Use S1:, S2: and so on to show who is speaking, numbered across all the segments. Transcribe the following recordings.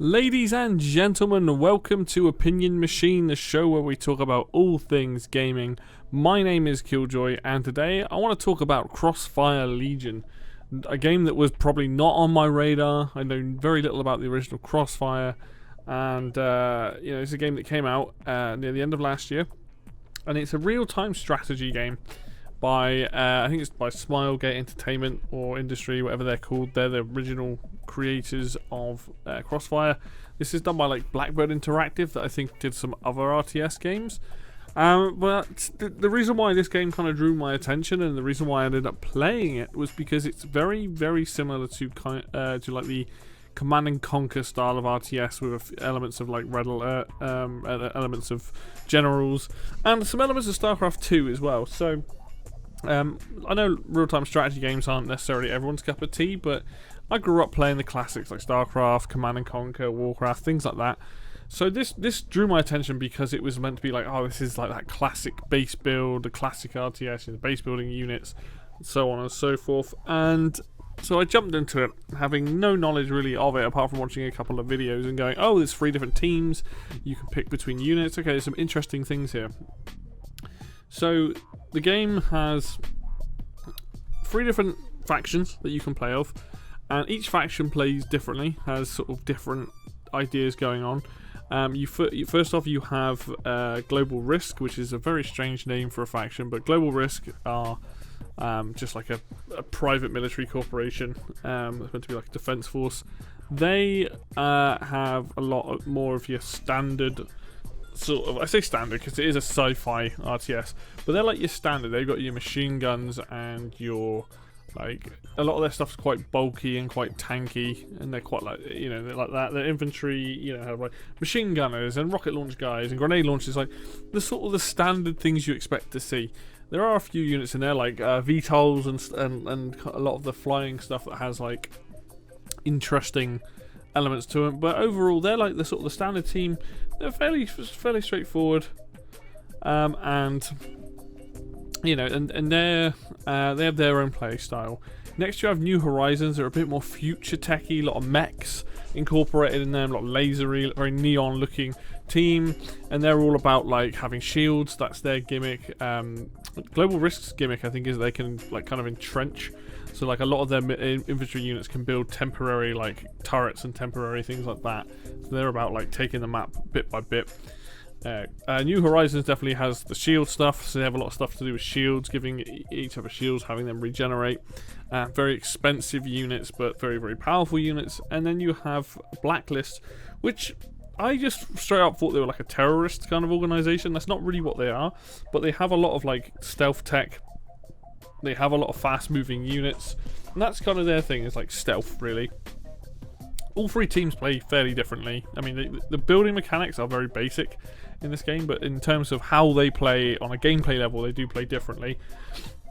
S1: Ladies and gentlemen, welcome to Opinion Machine, the show where we talk about all things gaming. My name is Killjoy, and today I want to talk about Crossfire Legion, a game that was probably not on my radar. I know very little about the original Crossfire, and it's a game that came out near the end of last year, and it's a real-time strategy game by I think it's by Smilegate Entertainment or Industry, whatever they're called. They're the original creators of Crossfire. This is done by like Blackbird Interactive, that I think did some other RTS games. But the reason why this game kind of drew my attention, and the reason why I ended up playing it, was because it's very, very similar to like the Command and Conquer style of RTS, with elements of like Red Alert, elements of Generals, and some elements of StarCraft 2 as well. So I know real-time strategy games aren't necessarily everyone's cup of tea, but I grew up playing the classics like StarCraft, Command and Conquer, Warcraft, things like that. So this drew my attention because it was meant to be like, oh, this is like that classic base build, the classic RTS, the base building units, so on and so forth. And so I jumped into it, having no knowledge really of it, apart from watching a couple of videos and going, oh, there's 3 different teams, you can pick between units. Okay, there's some interesting things here. So the game has 3 different factions that you can play of, and each faction plays differently, has sort of different ideas going on. First off, you have Global Risk, which is a very strange name for a faction, but Global Risk are just like a private military corporation. It's meant to be like a defense force. They have a lot more of your standard sort of, I say standard because it is a sci-fi RTS, but they're like your standard. They've got your machine guns and your, like, a lot of their stuff's quite bulky and quite tanky, and they're quite like, they're like that. Their infantry, have like machine gunners and rocket launch guys and grenade launchers, like the sort of the standard things you expect to see. There are a few units in there like VTOLs and a lot of the flying stuff that has like interesting elements to them, but overall they're like the sort of the standard team. They're fairly straightforward, and they have their own play style. Next you have New Horizons. They're a bit more future techy, a lot of mechs incorporated in them, a lot of lasery, very neon looking team, and they're all about like having shields. That's their gimmick. Global Risk's gimmick, I think, is they can like kind of entrench. So like a lot of their infantry units can build temporary like turrets and temporary things like that. So they're about like taking the map bit by bit. New Horizons definitely has the shield stuff, so they have a lot of stuff to do with shields, giving each other shields, having them regenerate. Very expensive units, but very, very powerful units. And then you have Blacklist, which I just straight up thought they were like a terrorist kind of organization. That's not really what they are, but they have a lot of like stealth tech. They have a lot of fast moving units, and that's kind of their thing, is like stealth, really. All 3 teams play fairly differently. I mean, the building mechanics are very basic in this game, but in terms of how they play on a gameplay level, they do play differently.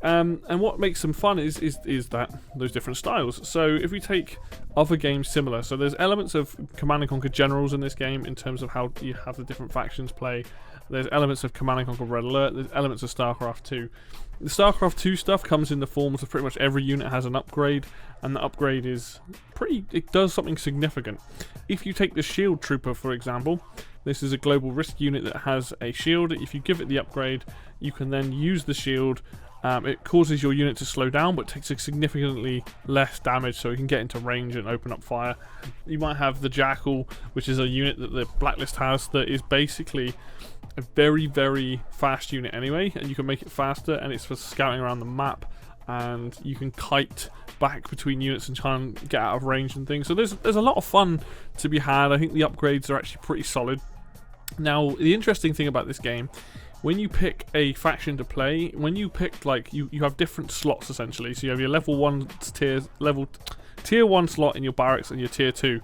S1: And what makes them fun is that those different styles. So if we take other games similar, so there's elements of Command and Conquer Generals in this game in terms of how you have the different factions play. There's elements of Command and Conquer Red Alert. There's elements of StarCraft 2. The StarCraft 2 stuff comes in the forms of pretty much every unit has an upgrade, and the upgrade is it does something significant. If you take the Shield Trooper, for example, this is a Global Risk unit that has a shield. If you give it the upgrade, you can then use the shield. It causes your unit to slow down, but takes significantly less damage, so you can get into range and open up fire. You might have the Jackal, which is a unit that the Blacklist has that is basically a very, very fast unit anyway, and you can make it faster, and it's for scouting around the map, and you can kite back between units and try and get out of range and things. So there's a lot of fun to be had. I think the upgrades are actually pretty solid. Now, the interesting thing about this game, when you pick a faction to play, when you pick, like, you have different slots essentially. So you have your level 1 tier 1 slot in your barracks and your tier 2,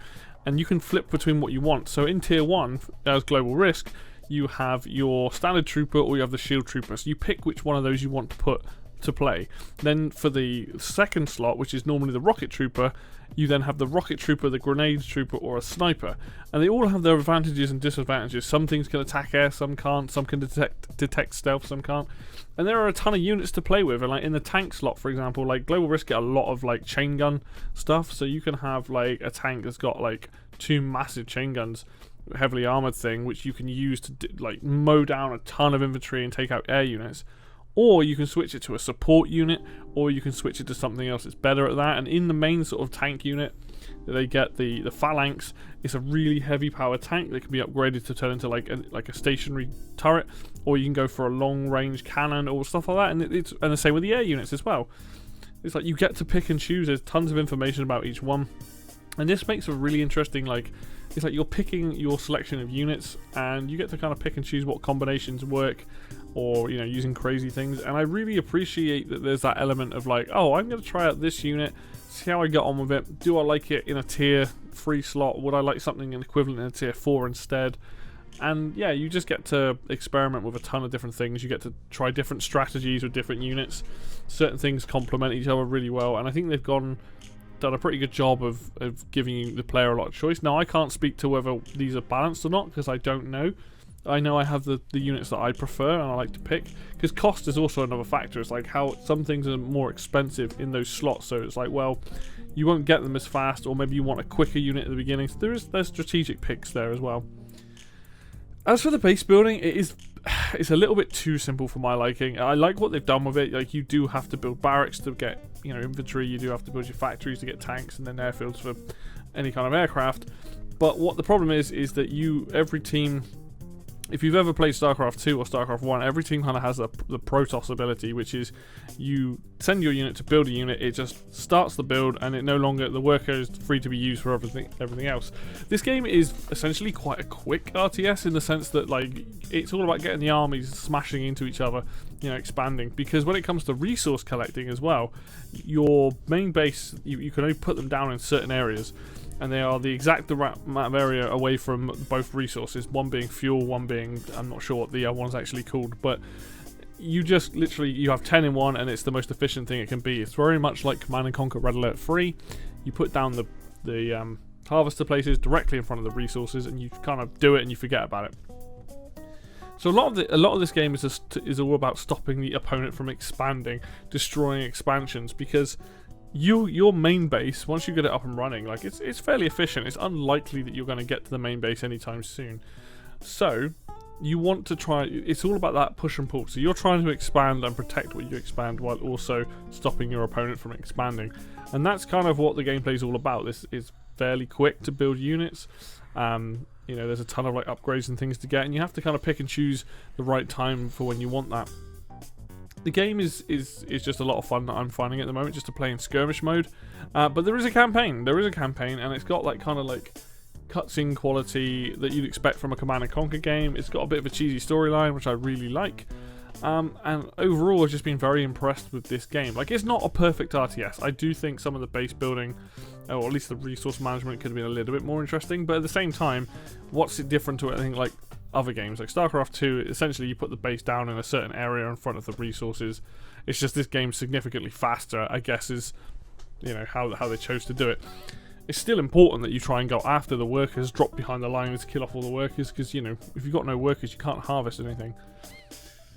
S1: and you can flip between what you want. So in tier 1, as Global Risk, you have your standard trooper or you have the shield trooper. So you pick which one of those you want to put to play. Then for the second slot, which is normally the rocket trooper, you then have the rocket trooper, the grenade trooper, or a sniper, and they all have their advantages and disadvantages. Some things can attack air, some can't. Some can detect stealth, some can't. And there are a ton of units to play with. And like in the tank slot, for example, like Global Risk get a lot of like chain gun stuff, so you can have like a tank that's got like 2 massive chain guns, heavily armored thing, which you can use to like mow down a ton of infantry and take out air units. Or you can switch it to a support unit, or you can switch it to something else that's better at that. And in the main sort of tank unit, they get the Phalanx. It's a really heavy power tank that can be upgraded to turn into like a stationary turret, or you can go for a long range cannon or stuff like that. And and the same with the air units as well. It's like you get to pick and choose. There's tons of information about each one, and this makes a really interesting like. It's like you're picking your selection of units, and you get to kind of pick and choose what combinations work, or using crazy things. And I really appreciate that there's that element of like, oh, I'm going to try out this unit, see how I get on with it. Do I like it in a tier 3 slot? Would I like something equivalent in a tier 4 instead? And yeah, you just get to experiment with a ton of different things. You get to try different strategies with different units. Certain things complement each other really well, and I think they've done a pretty good job of giving the player a lot of choice. Now, I can't speak to whether these are balanced or not, because I don't know. I know I have the units that I prefer and I like to pick, because cost is also another factor. It's like how some things are more expensive in those slots, so it's like, well, you won't get them as fast, or maybe you want a quicker unit at the beginning. So there's strategic picks there as well. As for the base building, it's a little bit too simple for my liking. I like what they've done with it. Like, you do have to build barracks to get infantry. You do have to build your factories to get tanks, and then airfields for any kind of aircraft. But what the problem is that every team, if you've ever played StarCraft 2 or StarCraft 1, every team kind of has the Protoss ability, which is you send your unit to build a unit, it just starts the build, and the worker is free to be used for everything else. This game is essentially quite a quick RTS in the sense that like it's all about getting the armies smashing into each other, expanding. Because when it comes to resource collecting as well, your main base, you can only put them down in certain areas. And they are the exact amount of area away from both resources, one being fuel, one being, I'm not sure what the other one's actually called, but you just literally, you have 10 in one, and it's the most efficient thing it can be. It's very much like Command & Conquer Red Alert 3. You put down the harvester places directly in front of the resources, and you kind of do it and you forget about it. So a lot of this game is all about stopping the opponent from expanding, destroying expansions, because your main base, once you get it up and running, like it's fairly efficient. It's unlikely that you're going to get to the main base anytime soon. So you want to try, it's all about that push and pull. So you're trying to expand and protect what you expand, while also stopping your opponent from expanding. And that's kind of what the gameplay is all about. This is fairly quick to build units. There's a ton of like upgrades and things to get, and you have to kind of pick and choose the right time for when you want that. The game is just a lot of fun that I'm finding at the moment, just to play in skirmish mode. But there is a campaign. And it's got like kind of like cutscene quality that you'd expect from a Command & Conquer game. It's got a bit of a cheesy storyline, which I really like. And overall, I've just been very impressed with this game. Like, it's not a perfect RTS. I do think some of the base building, or at least the resource management, could have been a little bit more interesting. But at the same time, what's it different to anything like other games? Like StarCraft 2, essentially you put the base down in a certain area in front of the resources. It's just this game's significantly faster, I guess, is how they chose to do it. It's still important that you try and go after the workers, drop behind the lines, kill off all the workers, because if you've got no workers, you can't harvest anything.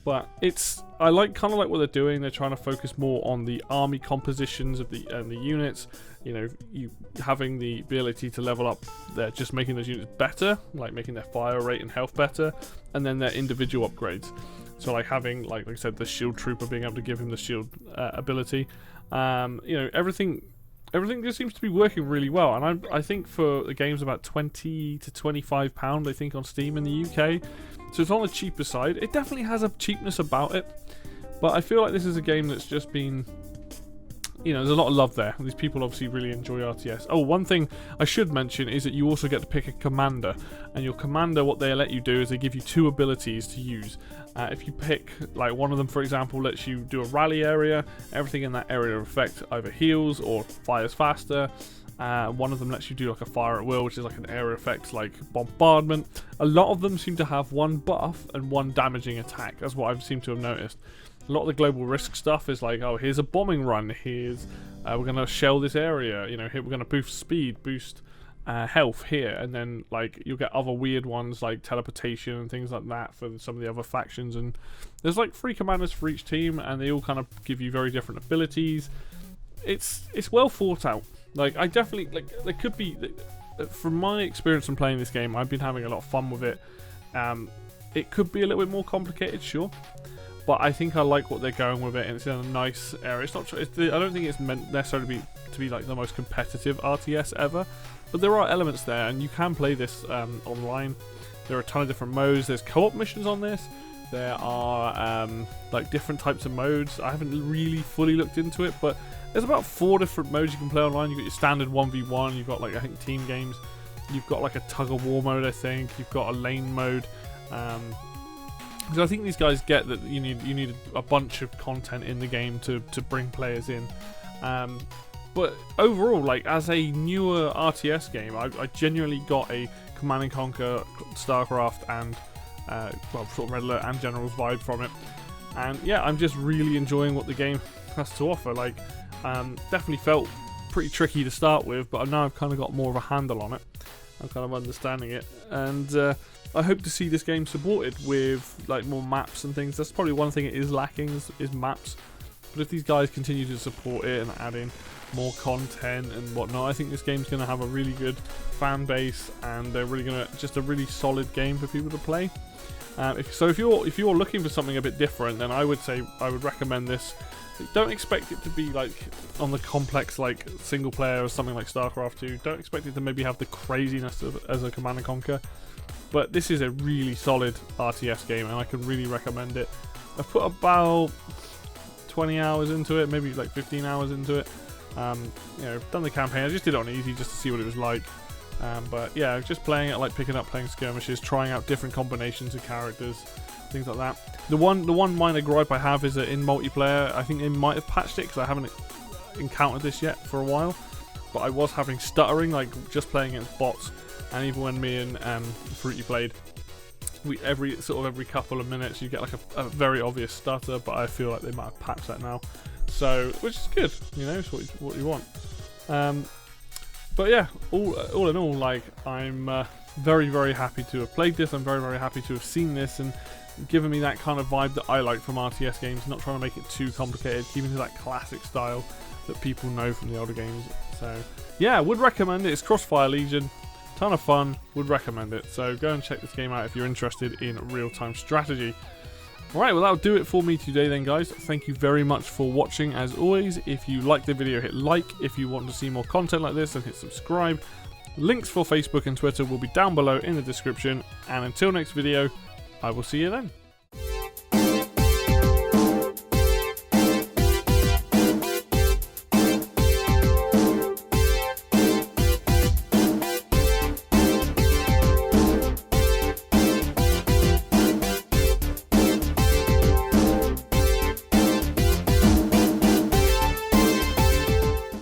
S1: But I kind of like what they're doing. They're trying to focus more on the army compositions of the units. You having the ability to level up. They're just making those units better, like making their fire rate and health better, and then their individual upgrades. So like having, like I said, the shield trooper, being able to give him the shield ability. Everything just seems to be working really well. And I think for the game's about £20 to £25, I think, on Steam in the UK. So it's on the cheaper side. It definitely has a cheapness about it, but I feel like this is a game that's just been, there's a lot of love there. These people obviously really enjoy RTS. Oh, one thing I should mention is that you also get to pick a commander, and your commander, what they let you do is they give you 2 abilities to use. If you pick, like, one of them, for example, lets you do a rally area. Everything in that area effect either heals or fires faster. One of them lets you do like a fire at will, which is like an area effect like bombardment. A lot of them seem to have one buff and one damaging attack. That's what I seem to have noticed. A lot of the global risk stuff is like, oh, here's a bombing run, here's we're gonna shell this area, you know, here we're gonna boost speed, boost health here, and then like you'll get other weird ones like teleportation and things like that for some of the other factions. And there's like 3 commanders for each team, and they all kind of give you very different abilities. It's well thought out. Like, I definitely, like, there could be, from my experience in playing this game, I've been having a lot of fun with it. It could be a little bit more complicated, sure, but I think I like what they're going with it, and it's in a nice area. It's not, I don't think it's meant necessarily to be like the most competitive RTS ever, but there are elements there, and you can play this online. There are a ton of different modes. There's co-op missions on this. There are like different types of modes. I haven't really fully looked into it, but there's about 4 different modes you can play online. You've got your standard 1v1, you've got like, I think, team games, you've got like a tug-of-war mode, I think, you've got a lane mode. So I think these guys get that you need a bunch of content in the game to bring players in. But overall, like, as a newer RTS game, I genuinely got a Command & Conquer, StarCraft, and well, sort of Red Alert and General's vibe from it. And yeah, I'm just really enjoying what the game has to offer. Like, definitely felt pretty tricky to start with, but now I've kind of got more of a handle on it. I'm kind of understanding it, and I hope to see this game supported with like more maps and things. That's probably one thing it is lacking, is maps. But if these guys continue to support it and add in more content and whatnot, I think this game's going to have a really good fan base, and they're really going to just a really solid game for people to play. If you're looking for something a bit different, then I would say I would recommend this. Don't expect it to be like on the complex like single player or something like StarCraft 2. Don't expect it to maybe have the craziness as a Command & Conquer. But this is a really solid RTS game, and I can really recommend it. I've put about 20 hours into it, maybe like 15 hours into it. You know, done the campaign. I just did it on easy just to see what it was like. But yeah, just playing it, like playing skirmishes, trying out different combinations of characters, things like that. The one minor gripe I have is that in multiplayer, I think they might have patched it because I haven't encountered this yet for a while. But I was having stuttering, like just playing against bots, and even when me and Fruity played, every couple of minutes you get like a very obvious stutter. But I feel like they might have patched that now, so which is good. You know, it's what you want. But yeah, all in all, like, I'm very, very happy to have played this. I'm very, very happy to have seen this and given me that kind of vibe that I like from RTS games, not trying to make it too complicated, keeping to that classic style that people know from the older games. So yeah, would recommend it. It's Crossfire Legion, ton of fun, would recommend it. So go and check this game out if you're interested in real-time strategy. Alright, well, that'll do it for me today then, guys. Thank you very much for watching. As always, if you liked the video, hit like. If you want to see more content like this, then hit subscribe. Links for Facebook and Twitter will be down below in the description. And until next video, I will see you then.